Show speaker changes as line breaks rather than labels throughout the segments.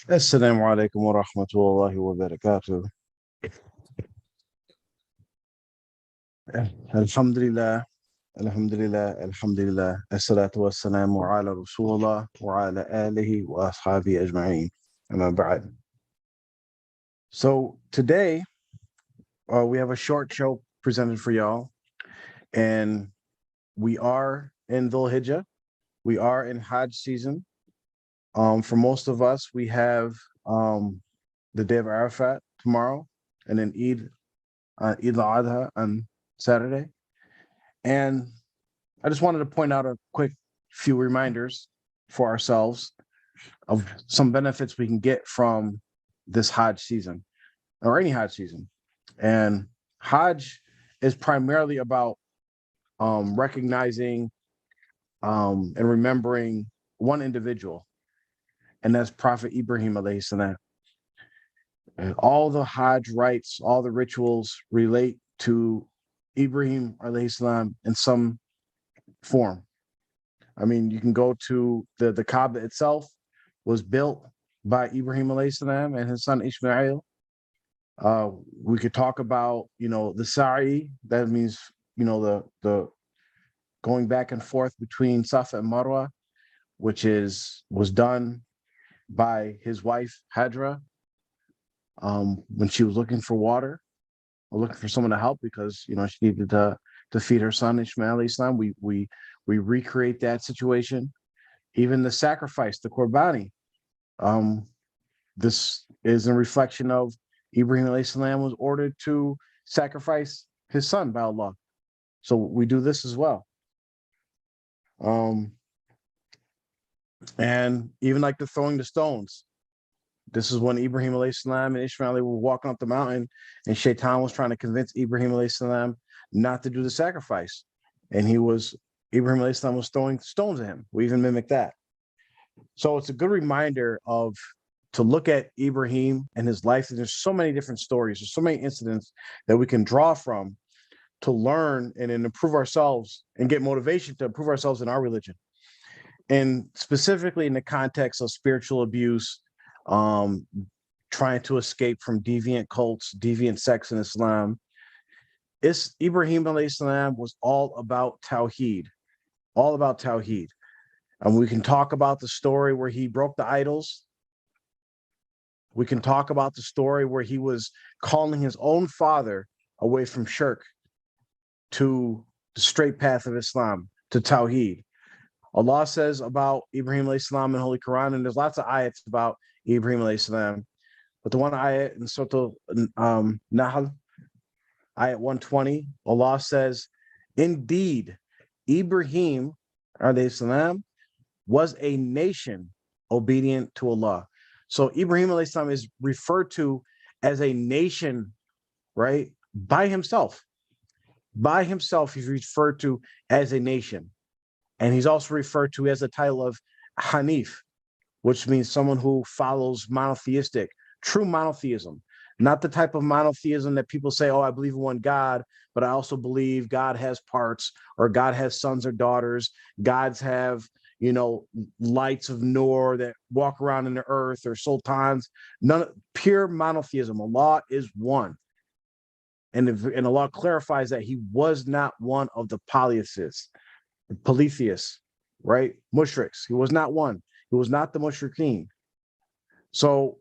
Assalamu alaikum wa rahmatullahi wa barakatuh. Alhamdulillah, Alhamdulillah, Alhamdulillah. Assalatu wassalamu ala Rasulullah wa ala alihi wa ashabi ajma'een. Amma ba'd. So today we have a short show presented for y'all, and we are in Dhul Hijjah. We are in Hajj season. For most of us, we have the day of Arafat tomorrow, and then Eid al-Adha on Saturday. And I just wanted to point out a quick few reminders for ourselves of some benefits we can get from this Hajj season or any Hajj season. And Hajj is primarily about recognizing and remembering one individual, and that's Prophet Ibrahim alayhi salam. And all the Hajj rites, all the rituals relate to Ibrahim alayhi salam in some form. I mean, you can go to the Kaaba itself was built by Ibrahim alayhi salam and his son Ishmael. We could talk about, the Sa'i. That means, the going back and forth between Safa and Marwa, which was done by his wife Hadra when she was looking for water or looking for someone to help because she needed to feed her son Ishmael alayhi salam. We recreate that situation. Even the sacrifice, the Qurbani. This is a reflection of Ibrahim alayhi salam was ordered to sacrifice his son by Allah. So we do this as well. And even like the throwing the stones. This is when Ibrahim alayhi salam and Ishmael were walking up the mountain, and Shaitan was trying to convince Ibrahim alayhi salam not to do the sacrifice. And Ibrahim alayhi salam was throwing stones at him. We even mimic that. So it's a good reminder to look at Ibrahim and his life. And there's so many different stories. There's so many incidents that we can draw from to learn and improve ourselves and get motivation to improve ourselves in our religion. And specifically in the context of spiritual abuse, trying to escape from deviant cults, deviant sects in Islam. Ibrahim alayhi salam was all about Tawheed, all about Tawheed. And we can talk about the story where he broke the idols. We can talk about the story where he was calling his own father away from shirk to the straight path of Islam, to Tawheed. Allah says about Ibrahim alayhi salam in the Holy Quran, and there's lots of ayats about Ibrahim alayhi salam. But the one ayat in Surah Nahl, ayat 120, Allah says, indeed, Ibrahim alayhi salam was a nation obedient to Allah. So Ibrahim alayhi salam is referred to as a nation, right? By himself. By himself, he's referred to as a nation. And he's also referred to as the title of Hanif, which means someone who follows monotheistic, true monotheism, not the type of monotheism that people say, oh, I believe in one God, but I also believe God has parts, or God has sons or daughters. Gods have, lights of Noor that walk around in the earth, or sultans. Pure monotheism. Allah is one. And Allah clarifies that he was not one of the polytheists, right? Mushriks. He was not one. He was not the mushrikeen. So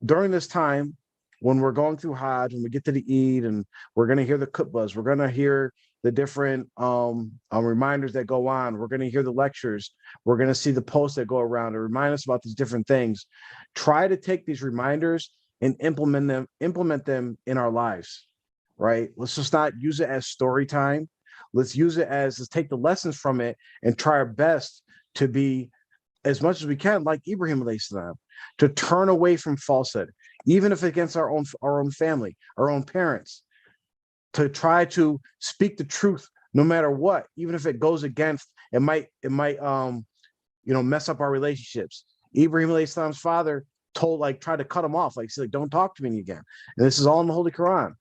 during this time, when we're going through Hajj, when we get to the Eid, and we're going to hear the khutbahs, we're going to hear the different reminders that go on. We're going to hear the lectures. We're going to see the posts that go around and remind us about these different things. Try to take these reminders and implement them in our lives, right? Let's just not use it as story time. Let's take the lessons from it and try our best to be, as much as we can, like Ibrahim alayhi salam, to turn away from falsehood, even if against our own family, our own parents, to try to speak the truth no matter what, even if it goes against, it might mess up our relationships. Ibrahim alayhi salam's father tried to cut him off, said, don't talk to me again. And this is all in the Holy Quran.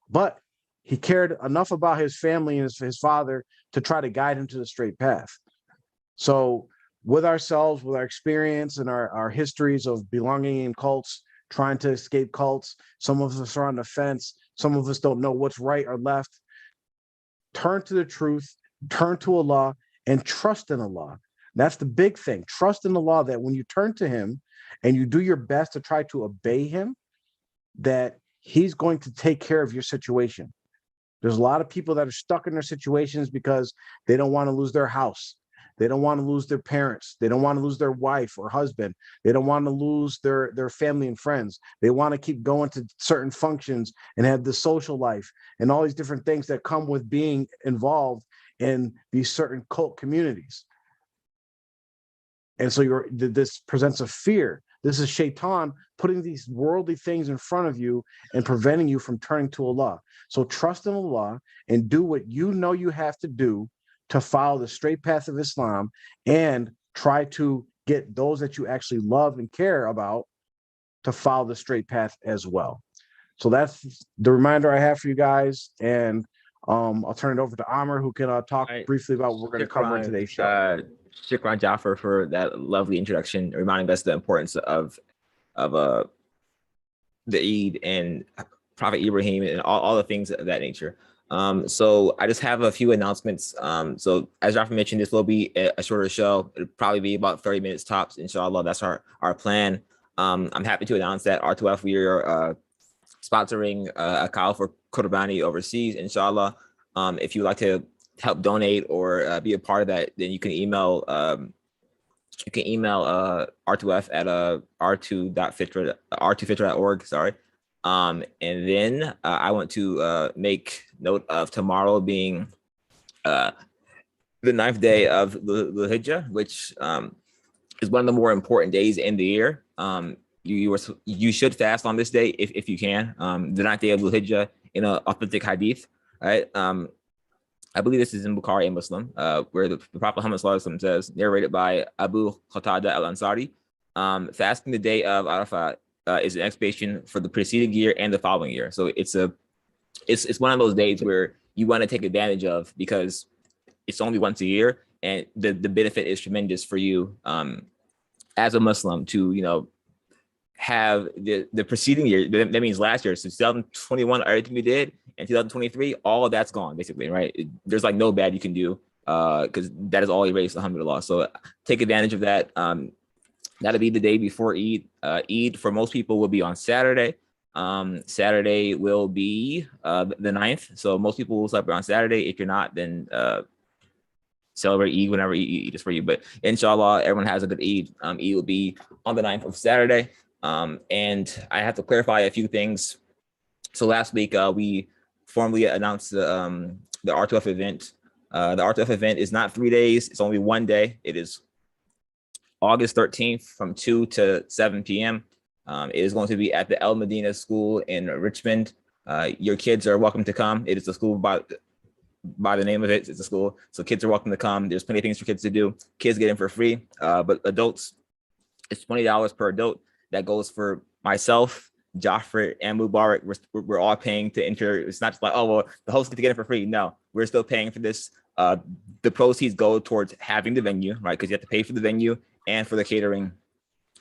But he cared enough about his family and his father to try to guide him to the straight path. So with ourselves, with our experience and our histories of belonging in cults, trying to escape cults. Some of us are on the fence. Some of us don't know what's right or left. Turn to the truth, turn to Allah, and trust in Allah. That's the big thing. Trust in Allah, that when you turn to him and you do your best to try to obey him, that he's going to take care of your situation. There's a lot of people that are stuck in their situations because they don't want to lose their house. They don't want to lose their parents. They don't want to lose their wife or husband. They don't want to lose their family and friends. They want to keep going to certain functions and have the social life and all these different things that come with being involved in these certain cult communities. And so this presents a fear. This is Shaitan putting these worldly things in front of you and preventing you from turning to Allah. So trust in Allah and do what you know you have to do to follow the straight path of Islam, and try to get those that you actually love and care about to follow the straight path as well. So that's the reminder I have for you guys. And I'll turn it over to Amr, who can talk briefly about what we're going to cover in today's show.
Shukran Jaffer for that lovely introduction, reminding us the importance of the Eid and Prophet Ibrahim and all the things of that nature. So I just have a few announcements. So as Jaffer mentioned, this will be a shorter show. It'll probably be about 30 minutes tops, inshallah. That's our plan. I'm happy to announce that R2F, we are sponsoring a call for Qurbani overseas, inshallah. If you'd like to help donate or be a part of that, then you can email R2F at r2.fitrah.org. Sorry. And then I want to make note of tomorrow being the 9th day of the Hijjah, which is one of the more important days in the year. You should fast on this day if you can. The 9th day of the Hijjah in an authentic hadith, right? I believe this is in Bukhari and Muslim, where the Prophet Muhammad ﷺ says, narrated by Abu Qatada al-Ansari, fasting the day of Arafat is an expiation for the preceding year and the following year. So it's one of those days where you want to take advantage of, because it's only once a year, and the benefit is tremendous for you as a Muslim to have the preceding year. That means last year. So 2021, everything we did, and 2023, all of that's gone basically, right? There's like no bad you can do because that is all erased, alhamdulillah. So take advantage of that. That'll be the day before Eid. Eid for most people will be on Saturday. Saturday will be the 9th. So most people will celebrate on Saturday. If you're not, then celebrate Eid whenever Eid is for you. But inshallah, everyone has a good Eid. Eid will be on the 9th of Saturday. And I have to clarify a few things. So last week, we formally announced the R2F event. The R2F event is not 3 days. It's only 1 day. It is August 13th from 2 to 7 p.m. It is going to be at the El Medina School in Richmond. Your kids are welcome to come. It is a school by the name of it. It's a school. So kids are welcome to come. There's plenty of things for kids to do. Kids get in for free, but adults, it's $20 per adult. That goes for myself, Jaffer, and Mubarak. We're all paying to enter. It's not just like, oh, well, the host gets to get it for free. No, we're still paying for this. The proceeds go towards having the venue, right? Because you have to pay for the venue and for the catering.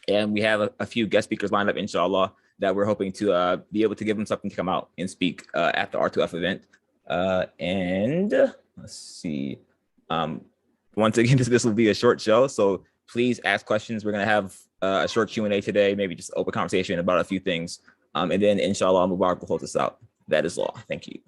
And we have a few guest speakers lined up, inshallah, that we're hoping to be able to give them something to come out and speak at the R2F event. And let's see. Once again, this will be a short show, so please ask questions. We're going to have a short Q&A today, maybe just open conversation about a few things. And then inshallah, Mubarak will close us out. That is all. Thank you.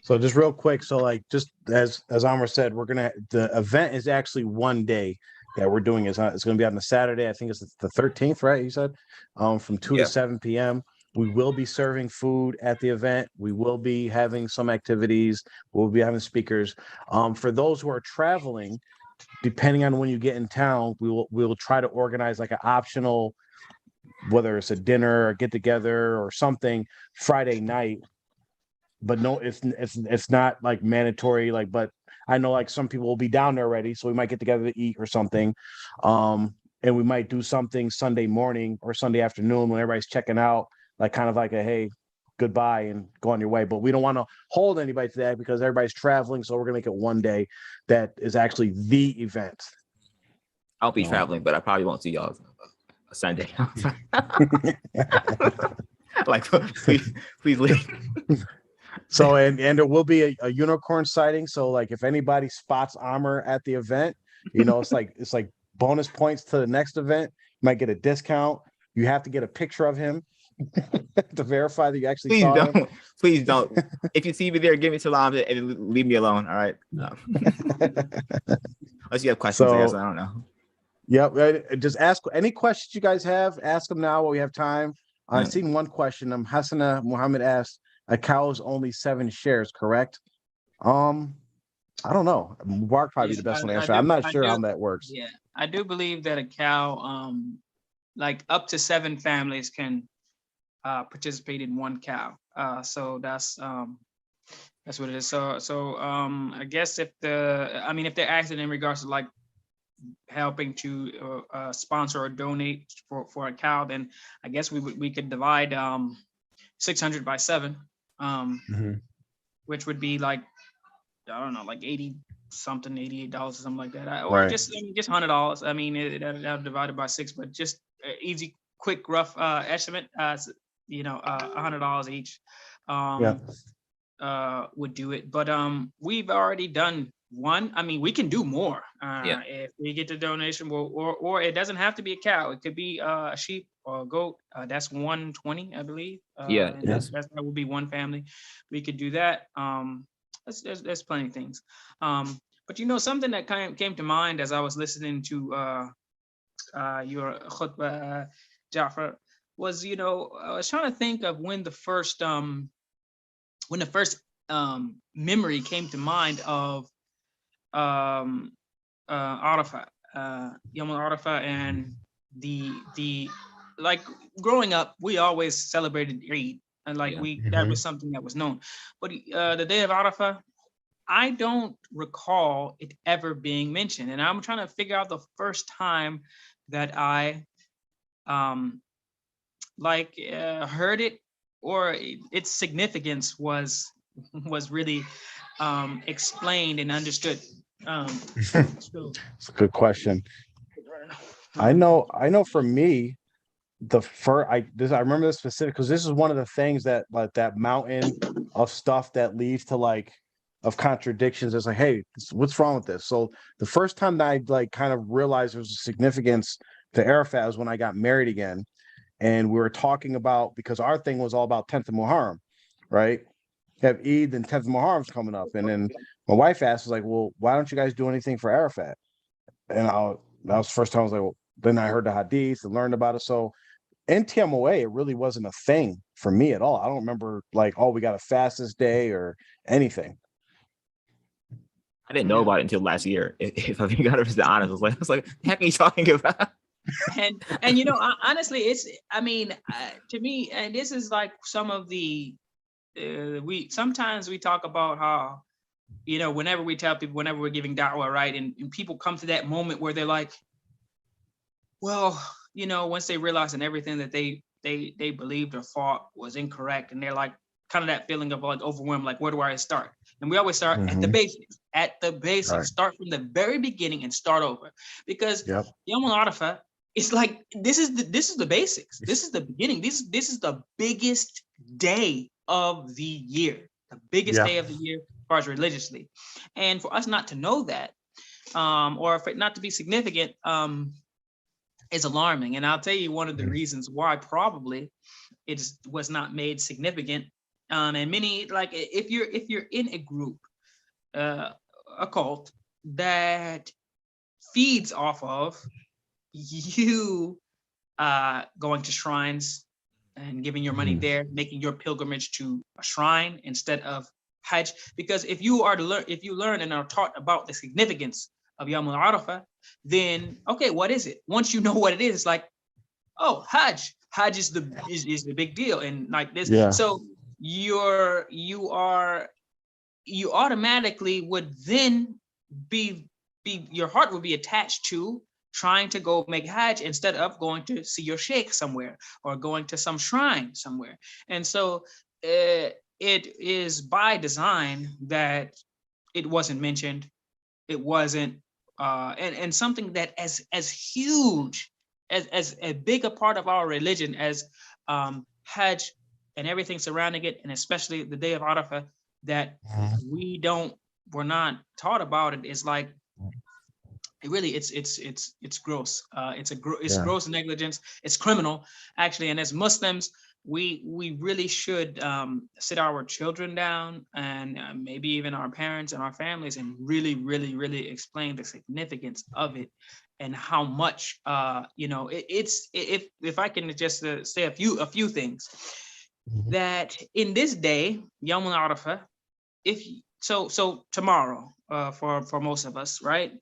So just real quick. So like, just as Amr said, the event is actually 1 day that we're doing. It's going to be on the Saturday. I think it's the 13th, right? You said from 2 to 7 p.m. We will be serving food at the event. We will be having some activities. We'll be having speakers. For those who are traveling, depending on when you get in town, we will try to organize like an optional, whether it's a dinner or get together or something Friday night. But no, it's not like mandatory. Like, but I know like some people will be down there already, so we might get together to eat or something. And we might do something Sunday morning or Sunday afternoon when everybody's checking out, like kind of like a hey, goodbye and go on your way. But we don't want to hold anybody to that because everybody's traveling, so we're gonna make it 1 day that is actually the event.
I'll be traveling, but I probably won't see y'all Sunday. Like, please leave.
So and there will be a unicorn sighting. So like if anybody spots Armor at the event, it's like bonus points to the next event. You might get a discount. You have to get a picture of him to verify that you actually
Please
saw
don't.
him.
Please don't. If you see me there, give me salam and leave me alone. All right. No. Unless you have questions, I guess. I don't know.
Yep. Just ask any questions you guys have. Ask them now while we have time. I've seen one question. Hassana Muhammad asked, a cow is only 7 shares, correct? I don't know. Mark probably the best one to answer. I'm not sure how that works.
Yeah, I do believe that a cow, like up to 7 families can participate in one cow. So that's what it is. So I guess if they're asking in regards to like helping to sponsor or donate for a cow, then I guess we could divide 600 by 7, which would be like, I don't know, like 80 something, $88 or something like that, or just $100. I mean, that divided by 6, but just easy, quick, rough estimate. $100 each would do it. But we've already done one. I mean, we can do more if we get the donation. Or it doesn't have to be a cow. It could be a sheep or a goat. That's 120, I believe. That would be one family. We could do that. There's plenty of things. But something that came to mind as I was listening to your khutbah, Jafar, was I was trying to think of when the first memory came to mind of Arafah, Yom Arafah, and the like growing up, we always celebrated Eid, and like that was something that was known. But the day of Arafah, I don't recall it ever being mentioned, and I'm trying to figure out the first time that I heard it, or its significance was really explained and understood.
It's a good question. I know for me, I remember this specific because this is one of the things that like that mountain of stuff that leads to like of contradictions. It's like, hey, what's wrong with this? So the first time that I like kind of realized there was a significance to Arafat was when I got married again. And we were talking about, because our thing was all about 10th of Muharram, right? You have Eid and 10th of Muharram's coming up. And then my wife asked, like, well, why don't you guys do anything for Arafat? And that was the first time I was like, well, then I heard the hadith and learned about it. So in TMOA, it really wasn't a thing for me at all. I don't remember like, oh, we got a fast this day or anything.
I didn't know about it until last year. If I'm being 100% honest, I was like, the heck are you talking about?
And honestly, it's, to me, and this is like some of the we sometimes talk about how whenever we tell people, whenever we're giving da'wah, right, and people come to that moment where they're like, well, once they realize and everything that they believed or thought was incorrect, and they're like kind of that feeling of like overwhelmed, like where do I start? And we always start at the basics. Right. Start from the very beginning and start over, because Yom Arafah, it's like this is the basics. This is the beginning. This is the biggest day of the year, the biggest day of the year as far as religiously, and for us not to know that, or for it not to be significant, is alarming. And I'll tell you one of the reasons why probably it was not made significant. And many, like if you're in a group, a cult that feeds off of you going to shrines and giving your money there, making your pilgrimage to a shrine instead of Hajj, because if you learn and are taught about the significance of Yom Arafah, then okay, what is it? Once you know what it is, it's like, oh, Hajj is the big deal, and like this. So you automatically would then be your heart would be attached to trying to go make Hajj instead of going to see your sheikh somewhere or going to some shrine somewhere. And so it is by design that it wasn't mentioned. It wasn't and something that as huge as big a part of our religion as Hajj and everything surrounding it, and especially the day of Arafah, that we're not taught about it, is like it really it's gross. It's gross negligence. It's criminal, actually. And as Muslims, we really should sit our children down, and maybe even our parents and our families, and really explain the significance of it, and how much if I can just say a few things, that in this day, Yawm al-Arafah, so tomorrow, for most of us, right?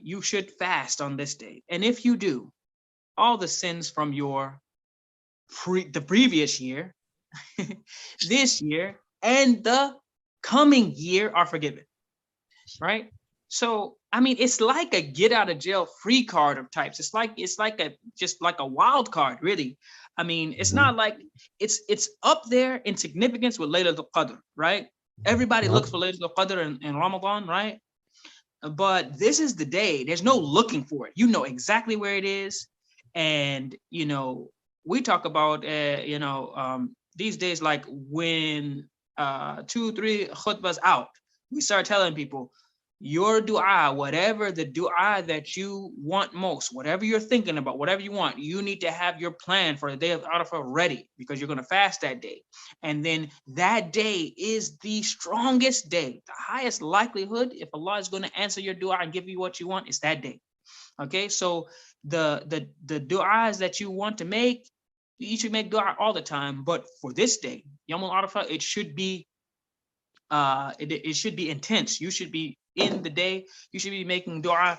You should fast on this day. And if you do, all the sins from the previous year, this year, and the coming year are forgiven, right? So, I mean, it's like a get out of jail free card of types. It's like just like a wild card, really. I mean, it's not like it's up there in significance with Laylatul Qadr, right? Everybody looks for Laylatul Qadr in Ramadan, right? But this is the day. There's no looking for it. You know exactly where it is. And, we talk about, these days, like when 2-3 khutbahs out, we start telling people, your dua, whatever the dua that you want most, whatever you're thinking about, whatever you want, you need to have your plan for the day of Arafah ready, because you're going to fast that day. And then that day is the strongest day, the highest likelihood, if Allah is going to answer your dua and give you what you want, it's that day. Okay, so the duas that you want to make, you should make dua all the time. But for this day, Yawm al-Arafah, it should be it should be intense. You should be in the day. You should be making dua.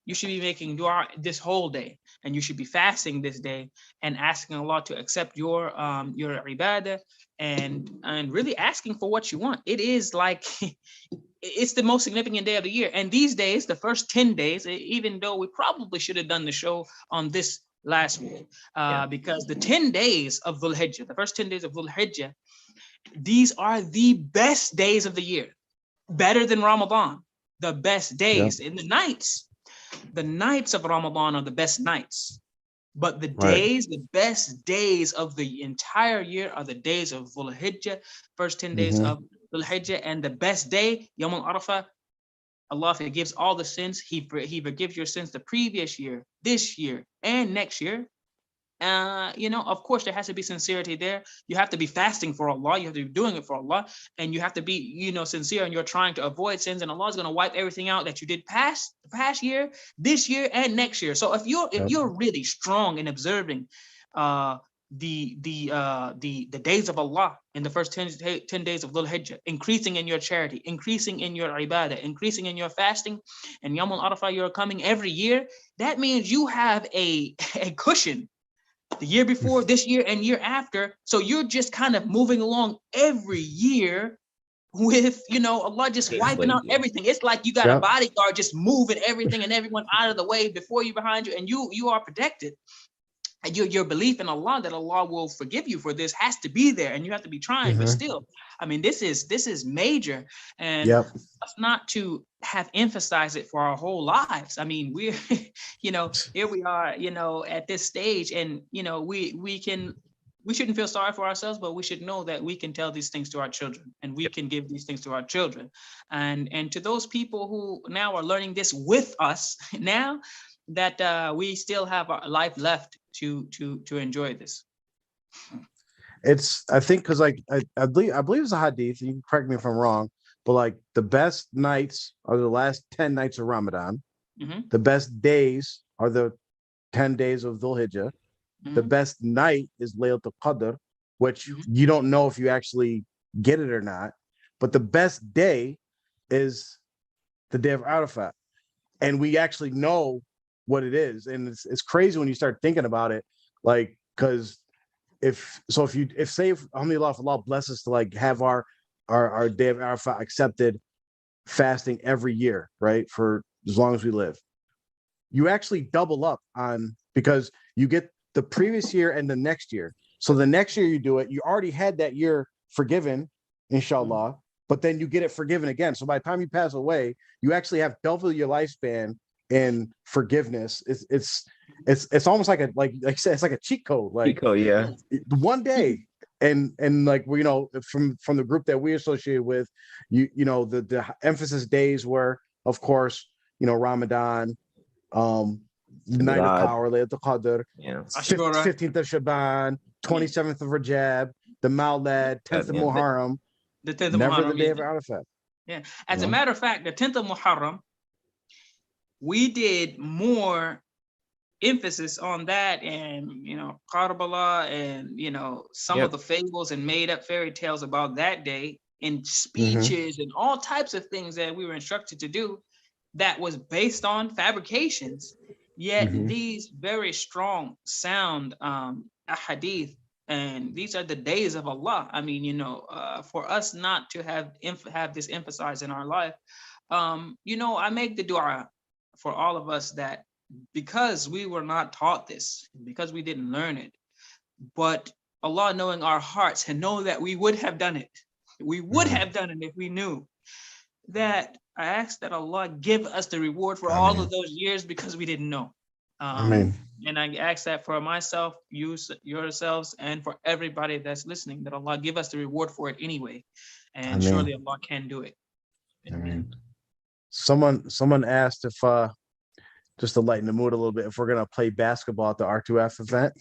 You should be making dua this whole day, and you should be fasting this day and asking Allah to accept your ibadah, and really asking for what you want. It is like it's the most significant day of the year. And these days, the first 10 days, even though we probably should have done the show on this last week, because the 10 days of Dhul Hijjah, the first 10 days of Dhul Hijjah, these are the best days of the year, better than Ramadan. The best days in the nights of Ramadan are the best nights, but the days, the best days of the entire year are the days of Dhul Hijjah, first 10 days of Dhul Hijjah. And the best day, Yawm al-Arafah, Allah forgives all the sins. He forgives your sins the previous year, this year, and next year. Of course, there has to be sincerity there. You have to be fasting for Allah. You have to be doing it for Allah, and you have to be, sincere, and you're trying to avoid sins. And Allah is going to wipe everything out that you did past year, this year, and next year. So if you're really strong in observing the days of Allah in the first 10 days of Dhul Hijjah, increasing in your charity, increasing in your ibadah, increasing in your fasting, and Yawm al-Arafah, you're coming every year, that means you have a cushion the year before, this year, and year after. So you're just kind of moving along every year with, Allah just wiping out everything. It's like you got a bodyguard just moving everything and everyone out of the way before you, behind you, and you are protected. And your belief in Allah, that Allah will forgive you for this, has to be there, and you have to be trying. But still, I mean, this is major, and us not to have emphasized it for our whole lives. I mean, we're, here we are, at this stage, and we shouldn't feel sorry for ourselves, but we should know that we can tell these things to our children, and we can give these things to our children, and to those people who now are learning this with us now, that we still have our life left to enjoy this.
I think, because like I believe it's a hadith, you can correct me if I'm wrong, but like the best nights are the last 10 nights of Ramadan. The best days are the 10 days of Dhul Hijjah. The best night is Laylatul Qadr, which you don't know if you actually get it or not, but the best day is the day of Arafat, and we actually know what it is. And it's crazy when you start thinking about it, like, because if Allah bless us to like have our day of Arafat accepted, fasting every year, right, for as long as we live, you actually double up on, because you get the previous year and the next year. So the next year you do it, you already had that year forgiven, inshallah. but then you get it forgiven again. So by the time you pass away, you actually have double your lifespan in forgiveness. It's almost like like I said, it's like a cheat code. Like
Pico, yeah.
one day, and like we, from the group that we associate with, the emphasis days were, of course, Ramadan, the night of power, Laylatul Qadr, 15th of Shaban, 27th of Rajab, the Mawlad, 10th of Muharram,
the 10th of
never
Muharram,
the day of Arafat.
Yeah, as a matter of fact, the 10th of Muharram, we did more emphasis on that, and Karbala, and some of the fables and made up fairy tales about that day, and speeches and all types of things that we were instructed to do that was based on fabrications. Yet these very strong sound ahadith, and these are the days of Allah. I mean, for us not to have this emphasized in our life, I make the dua for all of us that, because we were not taught this, because we didn't learn it, but Allah, knowing our hearts and know that we would have done it, we would have done it if we knew, that I ask that Allah give us the reward for all of those years because we didn't know. And I ask that for myself, yourselves, and for everybody that's listening, that Allah give us the reward for it anyway. And surely Allah can do it.
Someone asked if just to lighten the mood a little bit, if we're gonna play basketball at the R2F event.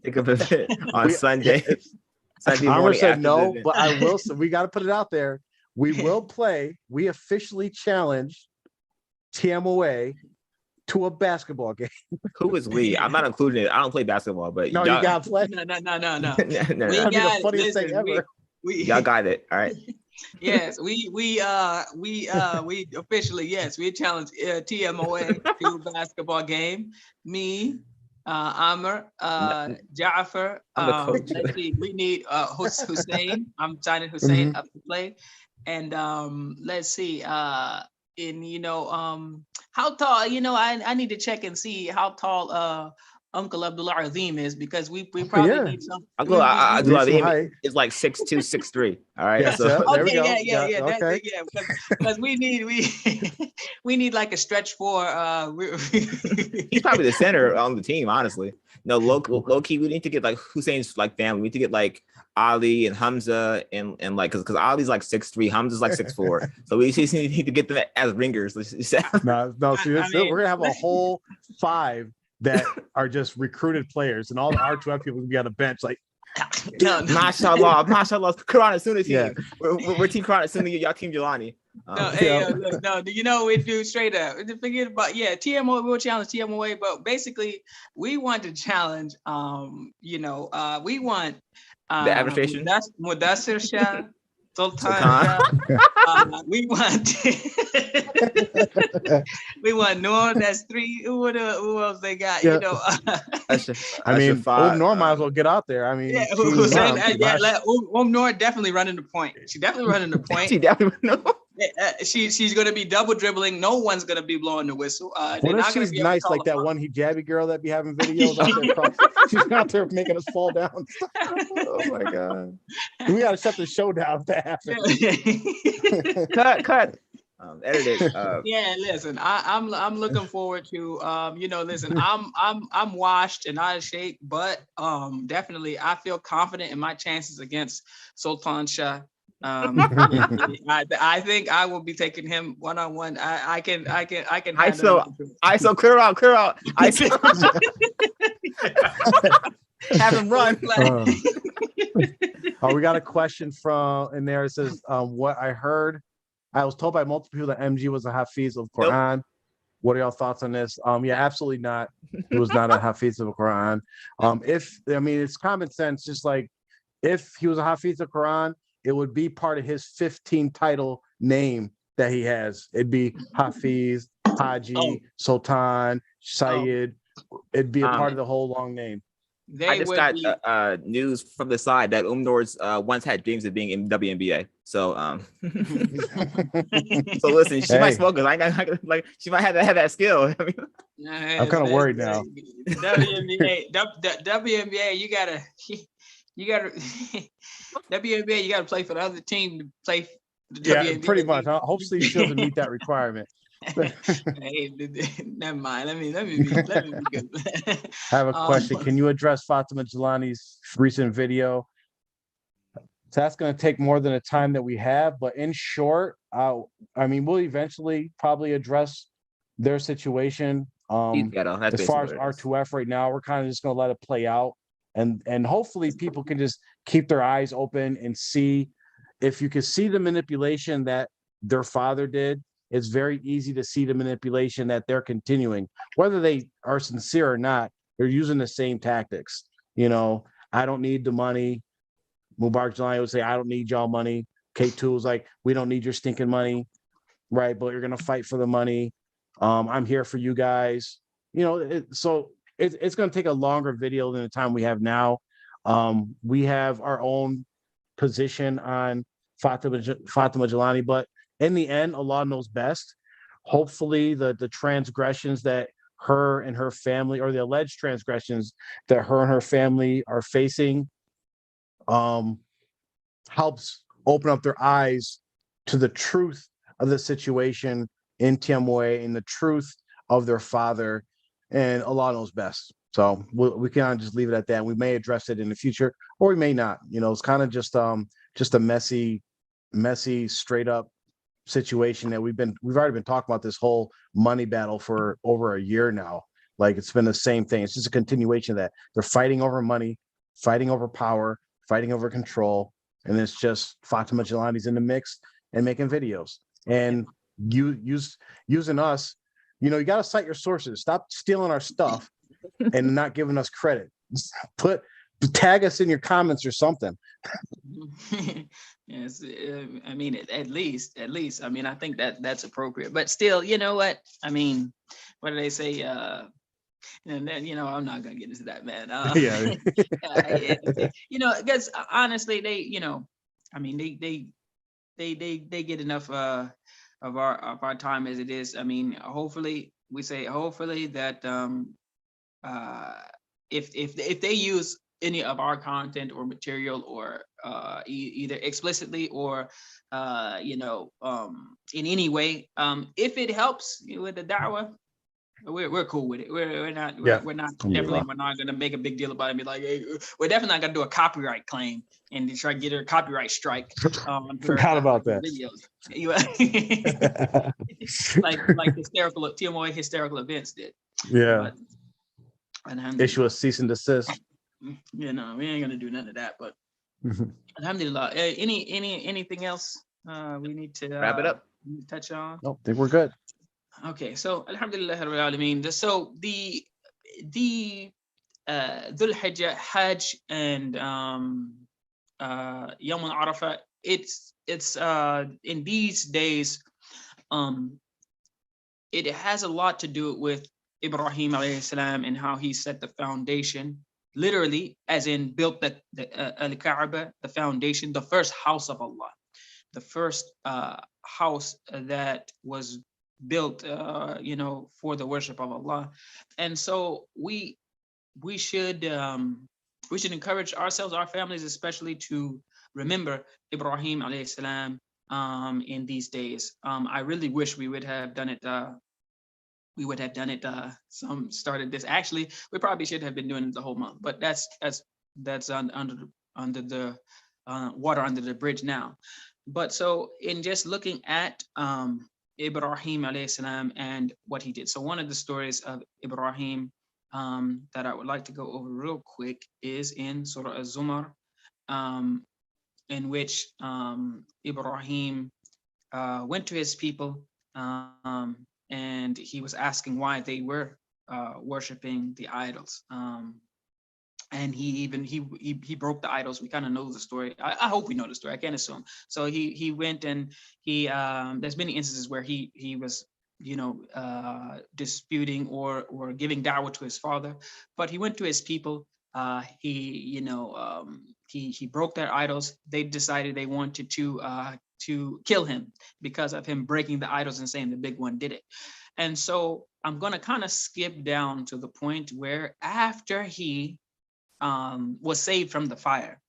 Think of it on Sunday. Sunday
Amr
morning
said no, but I will. So we got to put it out there. We will play. We officially challenged TMOA to a basketball game.
Who is we? I'm not including it. I don't play basketball, but
no, you got to play.
No.
No.
That'd be the funniest thing ever.
Y'all got it. All right.
Yes, we officially, yes, we challenge TMOA to a basketball game. Me, Amr, Ja'far, let's see, we need Hussein. I'm signing Hussein up to play. And let's see, how tall, I need to check and see how tall Uncle Abdullah Azim is, because we probably need some.
Uncle Abdullah Azim is like 6'2", 6'3". All right.
Yeah,
so
there we go.
Yeah.
Okay.
Because we need like a stretch for.
He's probably the center on the team, honestly. No, low key, we need to get like Hussein's like family. We need to get like Ali and Hamza and like because Ali's like 6'3", Hamza's like 6'4". So we just need to get them as ringers.
No. See, we're gonna have a whole 5 that are just recruited players, and all the R2F people will be on the bench like,
mashallah, Quran Sunnah team. We're team Quran Sunnah, y'all team Jelani.
No, we do straight up. Forget about TMO. We'll challenge TMOA, but basically we want to challenge. We want
the administration.
Mudassir Shah, Sultan. We want Noor. That's 3. Who else they got?
I mean, Noor might as well get out there. I mean,
Noor definitely running the point. She definitely running the point. She's going to be double dribbling. No one's going to be blowing the whistle.
What if she's nice like that one hijabi girl that be having videos out there? She's out there making us fall down. Oh my god, we got to shut the show down if that happens.
Cut. Edit it.
Listen, I'm looking forward to listen, I'm washed and out of shape, but definitely I feel confident in my chances against Sultan Shah. I think I will be taking him one-on-one. I can.
ISO clear out. Have him run.
We got a question from in there. It says, what I heard, I was told by multiple people that MG was a Hafiz of Quran. Nope. What are y'all thoughts on this? Absolutely not. He was not a Hafiz of Quran. It's common sense. Just like if he was a Hafiz of Quran, it would be part of his 15 title name that he has. It'd be Hafiz, Haji, Sultan, Sayyid. It'd be a part of the whole long name.
I just got news from the side that Noor's once had dreams of being in WNBA. So so listen, she might smoke us. She might have that skill.
I'm kind of worried now.
WNBA, you gotta WNBA, you gotta play for the other team to play
Yeah, pretty much. Hopefully she doesn't meet that requirement.
Hey, never mind. Let me be good.
I have a question. Can you address Fatima Jelani's recent video? So that's going to take more than the time that we have, but in short, I mean, we'll eventually probably address their situation.
Ghetto. That's
As far as
basically what it is.
R2F right now, we're kind of just going to let it play out, and hopefully people can just keep their eyes open and see. If you can see the manipulation that their father did, it's very easy to see the manipulation that they're continuing, whether they are sincere or not. They're using the same tactics. You know, I don't need the money. Mubarak Jelani would say, I don't need y'all money. K2 was like, we don't need your stinking money, right? But you're gonna fight for the money. I'm here for you guys. You know, it's gonna take a longer video than the time we have now. We have our own position on Fatima Jelani, but in the end, Allah knows best. Hopefully, the transgressions that her and her family, or the alleged transgressions that her and her family are facing, helps open up their eyes to the truth of the situation in Tiamoe and the truth of their father, and Allah knows best. So we can't just leave it at that. We may address it in the future, or we may not. You know, it's kind of just a messy, straight up situation that we've already been talking about this whole money battle for over a year now. Like, it's been the same thing. It's just a continuation of that. They're fighting over money, fighting over power, fighting over control, and it's just Fatima Jelani's in the mix and making videos and using us. You know, you got to cite your sources. Stop stealing our stuff and not giving us credit. Tag us in your comments or something.
Yes, I mean, at least, I mean, I think that's appropriate. But still, you know what? I mean, what do they say? And then, you know, I'm not gonna get into that, man.
Yeah.
You know, because honestly, they, you know, I mean, they get enough of our time as it is. I mean, hopefully that if they use any of our content or material, or either explicitly or you know, in any way, if it helps with the da'wah, we're cool with it. We're not definitely, we're not gonna make a big deal about it and be like, hey, we're definitely not gonna do a copyright claim and to try to get a copyright strike.
Forgot about that.
Videos. like hysterical TMOA hysterical events did.
Yeah.
But
issue a cease and desist.
You know, we ain't gonna do none of that. But alhamdulillah. Anything else we need to
wrap it up?
Touch on?
Nope, I think we're good.
Okay, so alhamdulillah rabbil alameen. So the Dhul Hijjah, Hajj, and Yawm al-Arafah, it's in these days, it has a lot to do with Ibrahim alayhi salam and how he set the foundation, literally, as in built the al-Kaaba, the foundation, the first house of Allah, the first house that was built, you know, for the worship of Allah. And so we should encourage ourselves, our families especially, to remember Ibrahim alayhi salam in these days. I really wish we would have done it. Some started this. Actually, we probably should have been doing it the whole month, but that's under the water under the bridge now. But so in just looking at Ibrahim alayhi salam and what he did. So one of the stories of Ibrahim that I would like to go over real quick is in Surah Az-Zumar, in which Ibrahim went to his people and he was asking why they were worshiping the idols. And he broke the idols. We kind of know the story. I hope we know the story. I can't assume. So he went and he there's many instances where he was, you know, disputing or giving da'wah to his father, but he went to his people. He broke their idols. They decided they wanted to kill him because of him breaking the idols and saying the big one did it. And so I'm going to kind of skip down to the point where after he was saved from the fire,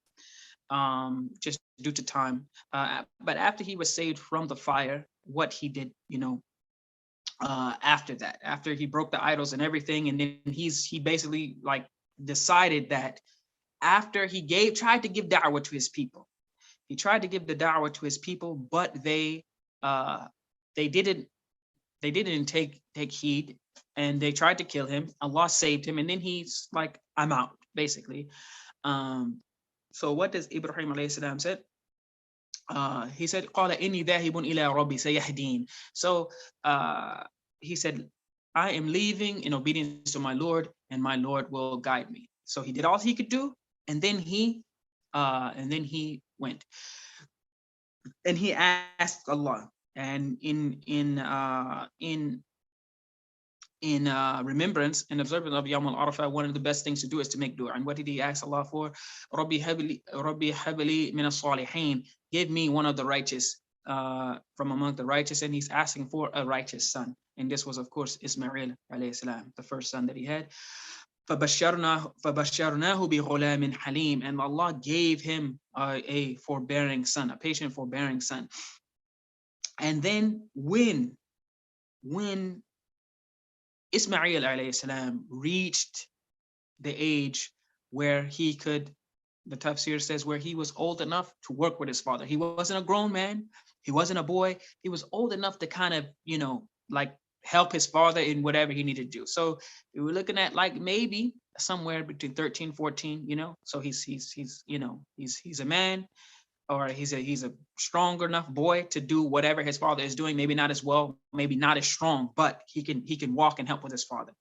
just due to time. But after he was saved from the fire, what he did, after that, after he broke the idols and everything, and then he basically like decided that after he tried to give da'wah to his people, he tried to give the da'wah to his people, but they didn't take heed, and they tried to kill him. Allah saved him, and then he's like, I'm out, basically. So what does Ibrahim alayhi salam said? He said, "Qala inni dhahibun ila rabbi sayahdin." So he said, I am leaving in obedience to my Lord, and my Lord will guide me. So he did all he could do, and then he went, and he asked Allah. And in remembrance and observance of Yawm al-Arafah, one of the best things to do is to make dua. And what did he ask Allah for? Rabbi habli min as-salihin. Give me one of the righteous from among the righteous. And he's asking for a righteous son. And this was, of course, Ismail alayhi salam, the first son that he had. فَبَشَّرْنَاهُ بِغُلَامٍ حَلِيمٍ. And Allah gave him a forbearing son, a patient, forbearing son. And then when Ismail alayhi salam reached the age where he could, the tafsir says, where he was old enough to work with his father. He wasn't a grown man. He wasn't a boy. He was old enough to kind of, like help his father in whatever he needed to do. So we were looking at like maybe somewhere between 13, 14, so he's a man, or he's a strong enough boy to do whatever his father is doing. Maybe not as well, maybe not as strong, but he can walk and help with his father.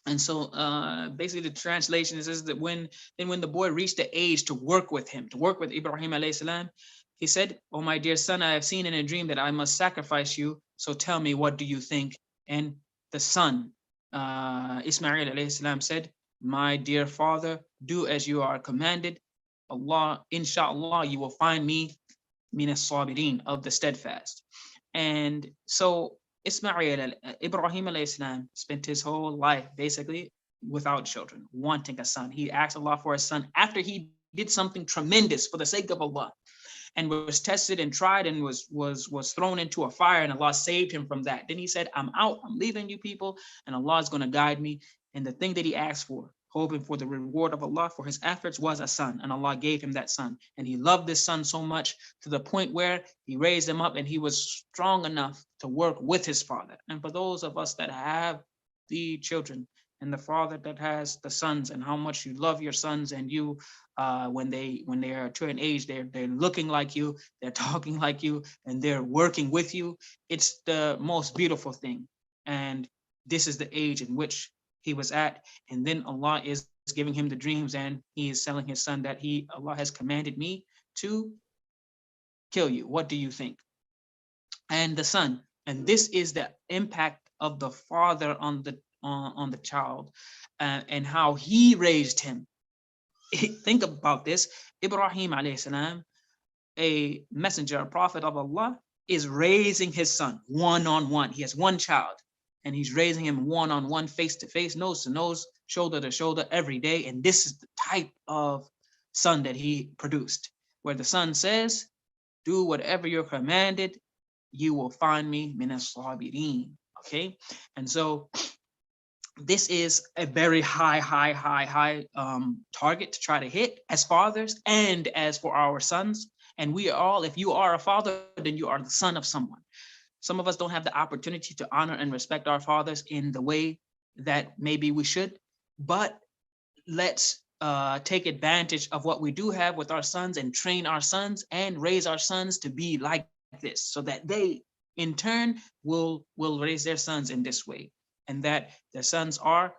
And so basically the translation is that when the boy reached the age to work with Ibrahim alayhi salam, he said, "Oh, my dear son, I have seen in a dream that I must sacrifice you. So tell me, what do you think?" And the son, Ismail alayhi salam, said, "My dear father, do as you are commanded. Allah, inshallah, you will find me min as-sabirin, of the steadfast." And so Ibrahim alayhi salam spent his whole life basically without children, wanting a son. He asked Allah for a son after he did something tremendous for the sake of Allah, and was tested and tried, and was thrown into a fire, and Allah saved him from that. Then he said, I'm out, I'm leaving you people, and Allah is going to guide me. And the thing that he asked for, hoping for the reward of Allah for his efforts, was a son, and Allah gave him that son. And he loved this son so much to the point where he raised him up, and he was strong enough to work with his father. And for those of us that have the children, and the father that has the sons, and how much you love your sons, and you when they are to an age, they're looking like you, they're talking like you, and they're working with you, it's the most beautiful thing. And this is the age in which he was at. And then Allah is giving him the dreams, and he is telling his son that Allah has commanded me to kill you. What do you think? And the son, and this is the impact of the father on the child, and how he raised him. Think about this. Ibrahim alayhi salam, a messenger, a prophet of Allah, is raising his son one-on-one. He has one child, and he's raising him one-on-one, face-to-face, nose-to-nose, shoulder-to-shoulder every day. And this is the type of son that he produced, where the son says, do whatever you're commanded, you will find me min as-sabirin. Okay? And so this is a very high target to try to hit as fathers and as for our sons. And we all, if you are a father, then you are the son of someone. Some of us don't have the opportunity to honor and respect our fathers in the way that maybe we should, but let's take advantage of what we do have with our sons, and train our sons and raise our sons to be like this, so that they in turn will raise their sons in this way, and that their sons are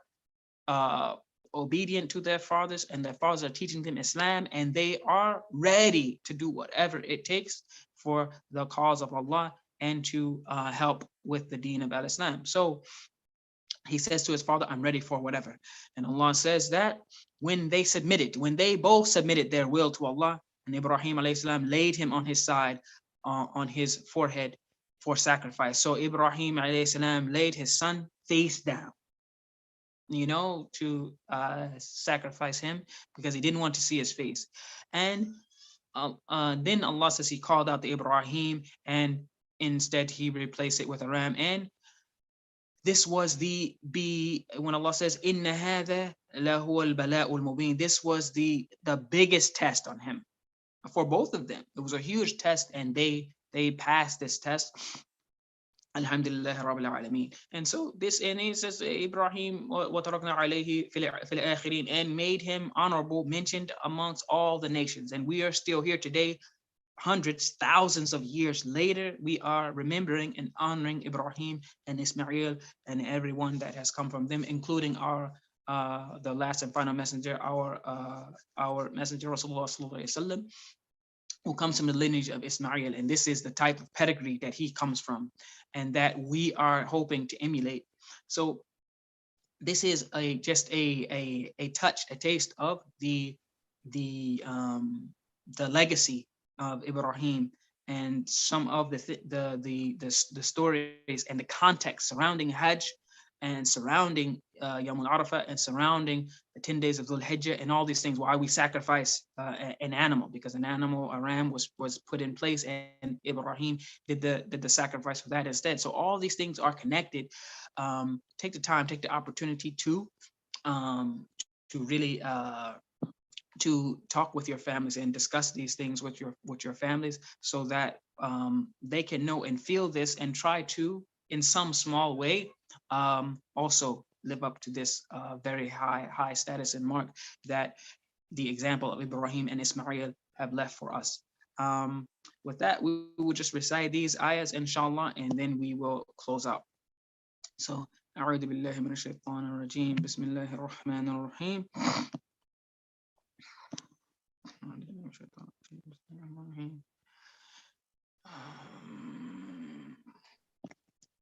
obedient to their fathers, and their fathers are teaching them Islam, and they are ready to do whatever it takes for the cause of Allah, and to help with the deen of al-Islam. So he says to his father, I'm ready for whatever. And Allah says that when they both submitted their will to Allah, and Ibrahim alayhi salam laid him on his side, on his forehead for sacrifice. So Ibrahim alayhi salam laid his son face down. to sacrifice him because he didn't want to see his face. And then Allah says he called out the Ibrahim, and instead he replaced it with a ram. And this was when Allah says inna hadha lahu al-bala'ul mubin, this was the biggest test on him for both of them. It was a huge test, and they passed this test. Alhamdulillah Rabbil Alameen. And so and he says Ibrahim وَتَرَكْنَا عَلَيْهِ فِي الْآخِرِينَ, and made him honorable, mentioned amongst all the nations. And we are still here today, hundreds, thousands of years later. We are remembering and honoring Ibrahim and Ismail and everyone that has come from them, including our the last and final messenger, our messenger Rasulullah sallallahu alaihi wasallam, who comes from the lineage of Ismail. And this is the type of pedigree that he comes from and that we are hoping to emulate. So this is just a taste of the legacy of Ibrahim, and some of the stories and the context surrounding Hajj, and surrounding Yawm al-Arafah, and surrounding the 10 days of Dhul Hijjah, and all these things, why we sacrifice an animal, because an animal, a ram, was put in place, and Ibrahim did the sacrifice for that instead. So all these things are connected. Take the time, take the opportunity to really to talk with your families and discuss these things with your families, so that they can know and feel this, and try to, in some small way, also live up to this very high status and mark that the example of Ibrahim and Ismail have left for us. With that, we will just recite these ayahs, inshallah, and then we will close out. So, أعوذ بالله من الشيطان الرجيم بسم الله الرحمن الرحيم.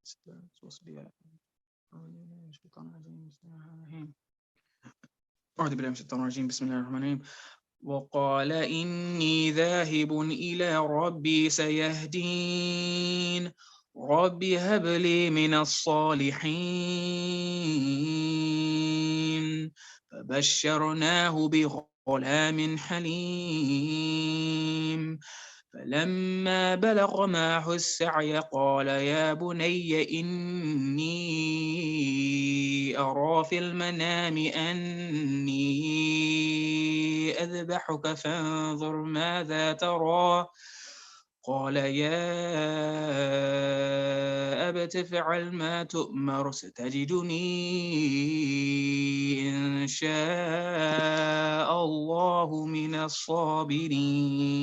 Supposed to be that. أعوذ بالله من الشيطان الرجيم بسم الله الرحمن الرحيم. وقال إني ذاهب إلى ربي سيهدين رب هب لي من الصالحين فبشرناه بغلام حليم فلما بلغ معه السعي قال يا بني إني أرى في المنام أني أذبحك فانظر ماذا ترى قال يا أبت افعل ما تؤمر ستجدني إن شاء الله من الصابرين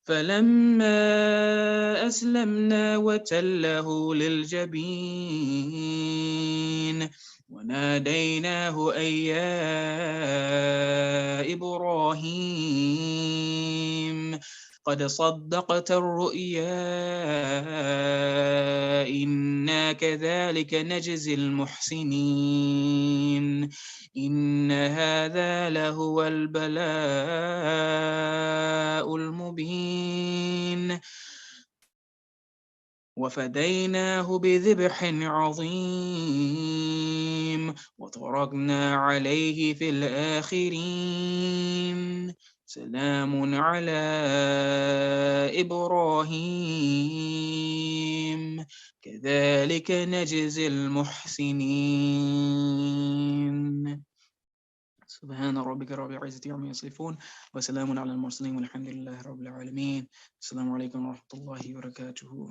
فلما أسلمنا وتله للجبين وناديناه أن يا إبراهيم قد صدقت الرؤيا إنا كذلك نجزي المحسنين إن هذا لهو البلاء المبين وفديناه بذبح عظيم وتركنا عليه في الآخرين سلام على إبراهيم كذلك نجزي المحسنين سبحان ربك رب العزة عما يصفون وسلام على المرسلين والحمد لله رب العالمين السلام عليكم ورحمة الله وبركاته.